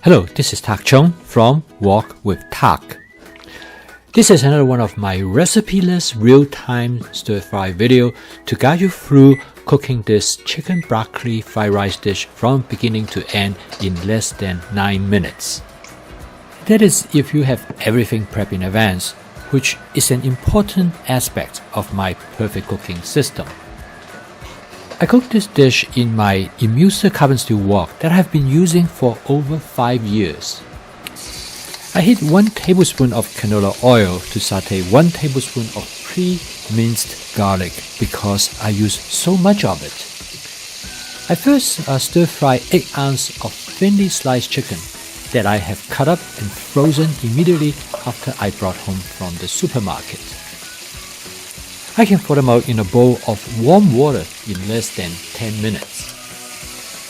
Hello, this is Tak Chung from Walk with Tak. This is another one of my Recipeless real-time stir-fry video to guide you through cooking this chicken broccoli fried rice dish from beginning to end in less than 9 minutes. That is if you have everything prepped in advance, which is an important aspect of my perfect cooking system. I cook this dish in my immerser carbon steel wok that I have been using for over 5 years. I heat 1 tablespoon of canola oil to saute 1 tablespoon of pre-minced garlic because I use so much of it. I first stir-fry 8 ounces of thinly sliced chicken that I have cut up and frozen immediately after I brought home from the supermarket. I can pour them out in a bowl of warm water in less than 10 minutes.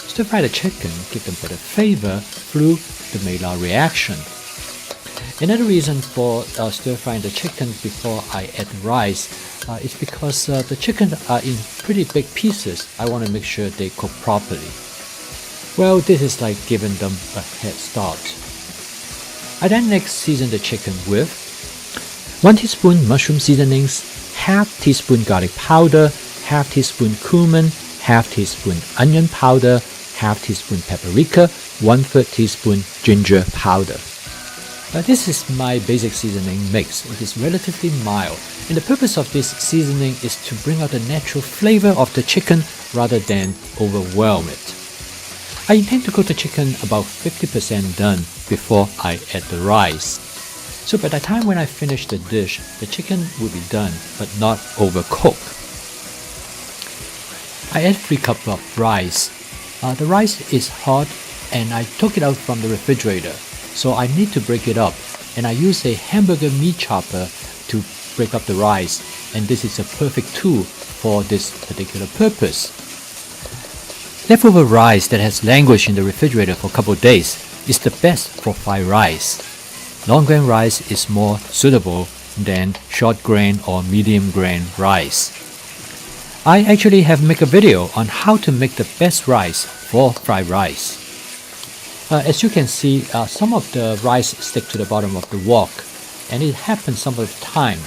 Stir-fry the chicken, give them better flavor through the Maillard reaction. Another reason for stir-frying the chicken before I add the rice is because the chicken are in pretty big pieces. I want to make sure they cook properly. Well, this is like giving them a head start. I then next season the chicken with 1 teaspoon mushroom seasonings, half teaspoon garlic powder, half teaspoon cumin, half teaspoon onion powder, half teaspoon paprika, 1/3 teaspoon ginger powder. This is my basic seasoning mix. It is relatively mild, and the purpose of this seasoning is to bring out the natural flavor of the chicken rather than overwhelm it. I intend to cook the chicken about 50% done before I add the rice. So by the time when I finish the dish, the chicken will be done, but not overcooked. I add 3 cups of rice. The rice is hot and I took it out from the refrigerator, so I need to break it up. And I use a hamburger meat chopper to break up the rice, and this is a perfect tool for this particular purpose. Leftover rice that has languished in the refrigerator for a couple of days is the best for fried rice. Long grain rice is more suitable than short grain or medium grain rice. I actually have made a video on how to make the best rice for fried rice. As you can see, some of the rice stick to the bottom of the wok, and it happens some of the time.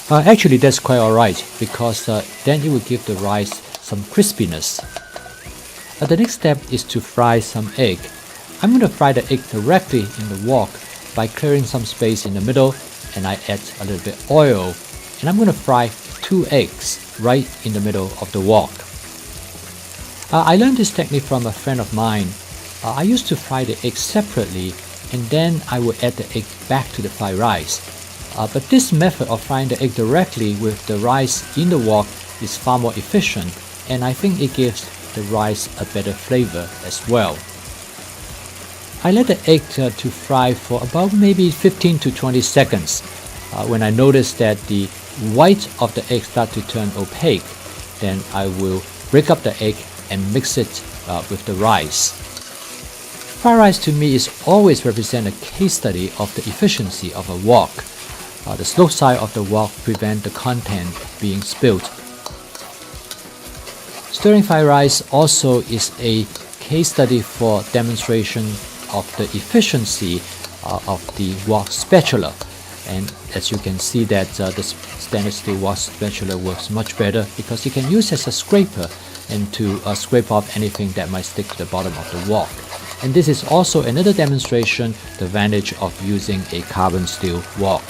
Actually, that's quite alright because then it will give the rice some crispiness. The next step is to fry some egg. I'm going to fry the egg directly in the wok by clearing some space in the middle, and I add a little bit oil, and I'm going to fry 2 eggs right in the middle of the wok. I learned this technique from a friend of mine. I used to fry the egg separately, and then I would add the egg back to the fried rice. But this method of frying the egg directly with the rice in the wok is far more efficient, and I think it gives the rice a better flavor as well. I let the egg to fry for about maybe 15 to 20 seconds. When I notice that the white of the egg start to turn opaque, then I will break up the egg and mix it with the rice. Fried rice to me is always represent a case study of the efficiency of a wok. The slow side of the wok prevent the content being spilled. Stirring fried rice also is a case study for demonstration of the efficiency of the wok spatula, and as you can see that the stainless steel wok spatula works much better because you can use it as a scraper and to scrape off anything that might stick to the bottom of the wok. And this is also another demonstration the advantage of using a carbon steel wok.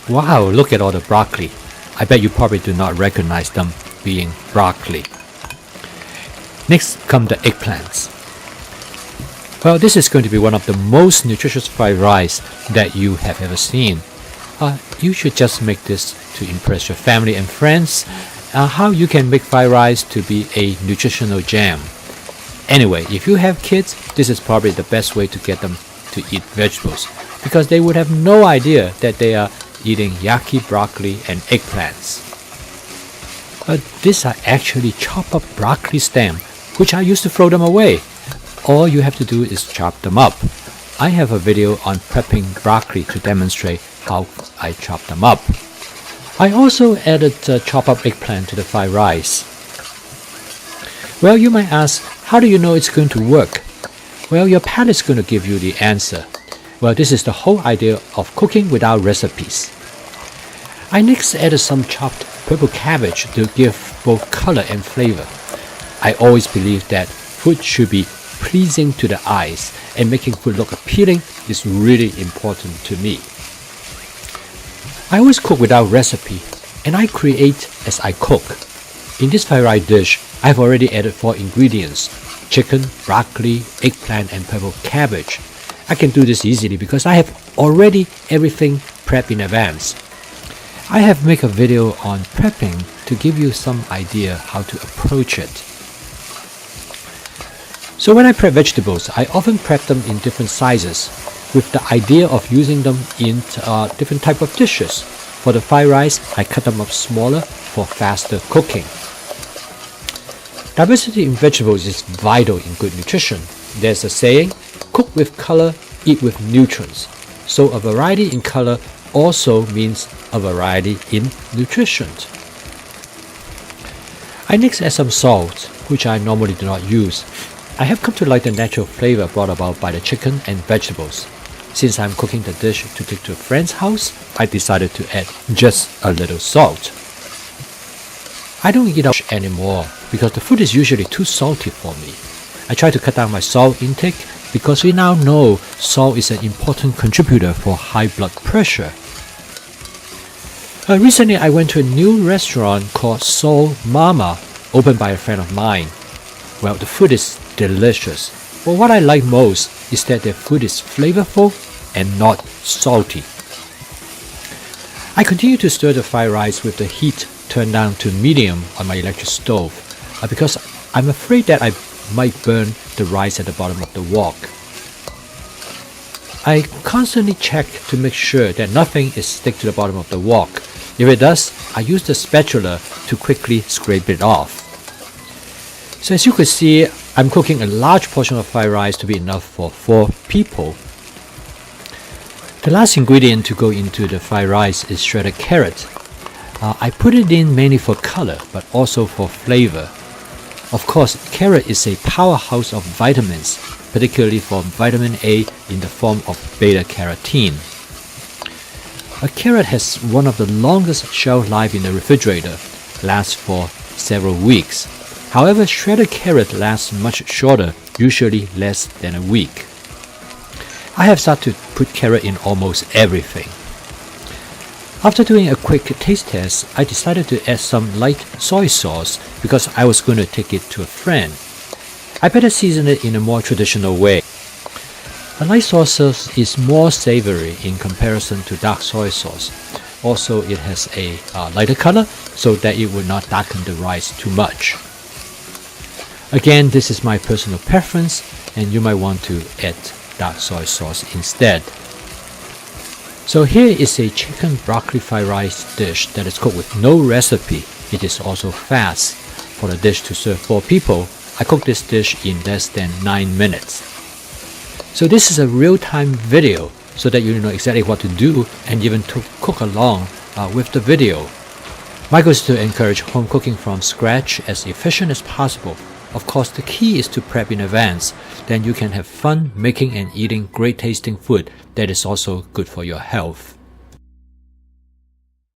Wow, look at all the broccoli. I bet you probably do not recognize them being broccoli. Next come the eggplants. Well, this is going to be one of the most nutritious fried rice that you have ever seen. You should just make this to impress your family and friends. How you can make fried rice to be a nutritional gem. Anyway, if you have kids, this is probably the best way to get them to eat vegetables because they would have no idea that they are eating yucky broccoli and eggplants. These are actually chopped up broccoli stem, which I used to throw them away. All you have to do is chop them up. I have a video on prepping broccoli to demonstrate how I chop them up. I also added chopped up eggplant to the fried rice. Well, you might ask, How do you know it's going to work? Well, your palate is going to give you the answer. Well, this is the whole idea of cooking without recipes. I next added some chopped purple cabbage to give both color and flavor. I always believe that food should be pleasing to the eyes, and making food look appealing is really important to me. I always cook without recipe, and I create as I cook. In this fried rice dish, I've already added 4 ingredients: chicken, broccoli, eggplant, and purple cabbage. I can do this easily because I have already everything prepped in advance. I have made a video on prepping to give you some idea how to approach it. So when I prep vegetables, I often prep them in different sizes, with the idea of using them in different type of dishes. For the fried rice, I cut them up smaller for faster cooking. Diversity in vegetables is vital in good nutrition. There's a saying, cook with color, eat with nutrients. So a variety in color also means a variety in nutrition. I next add some salt, which I normally do not use. I have come to like the natural flavor brought about by the chicken and vegetables. Since I'm cooking the dish to take to a friend's house, I decided to add just a little salt. I don't eat out anymore because the food is usually too salty for me. I try to cut down my salt intake because we now know salt is an important contributor for high blood pressure. Recently, I went to a new restaurant called Soul Mama, opened by a friend of mine. Well, the food is delicious. But what I like most is that their food is flavorful and not salty. I continue to stir the fried rice with the heat turned down to medium on my electric stove because I'm afraid that I might burn the rice at the bottom of the wok. I constantly check to make sure that nothing is stick to the bottom of the wok. If it does, I use the spatula to quickly scrape it off. So as you could see, I'm cooking a large portion of fried rice to be enough for 4 people. The last ingredient to go into the fried rice is shredded carrot. I put it in mainly for color, but also for flavor. Of course, carrot is a powerhouse of vitamins, particularly for vitamin A in the form of beta-carotene. A carrot has one of the longest shelf life in the refrigerator, lasts for several weeks. However, shredded carrot lasts much shorter, usually less than a week. I have started to put carrot in almost everything. After doing a quick taste test, I decided to add some light soy sauce because I was going to take it to a friend. I better season it in a more traditional way. A light soy sauce is more savory in comparison to dark soy sauce. Also, it has a lighter color so that it will not darken the rice too much. Again, this is my personal preference, and you might want to add dark soy sauce instead. So here is a chicken broccoli fried rice dish that is cooked with no recipe. It is also fast. For the dish to serve 4 people, I cooked this dish in less than 9 minutes. So this is a real-time video so that you know exactly what to do and even to cook along with the video. My goal is to encourage home cooking from scratch as efficient as possible. Of course, the key is to prep in advance. Then you can have fun making and eating great tasting food that is also good for your health.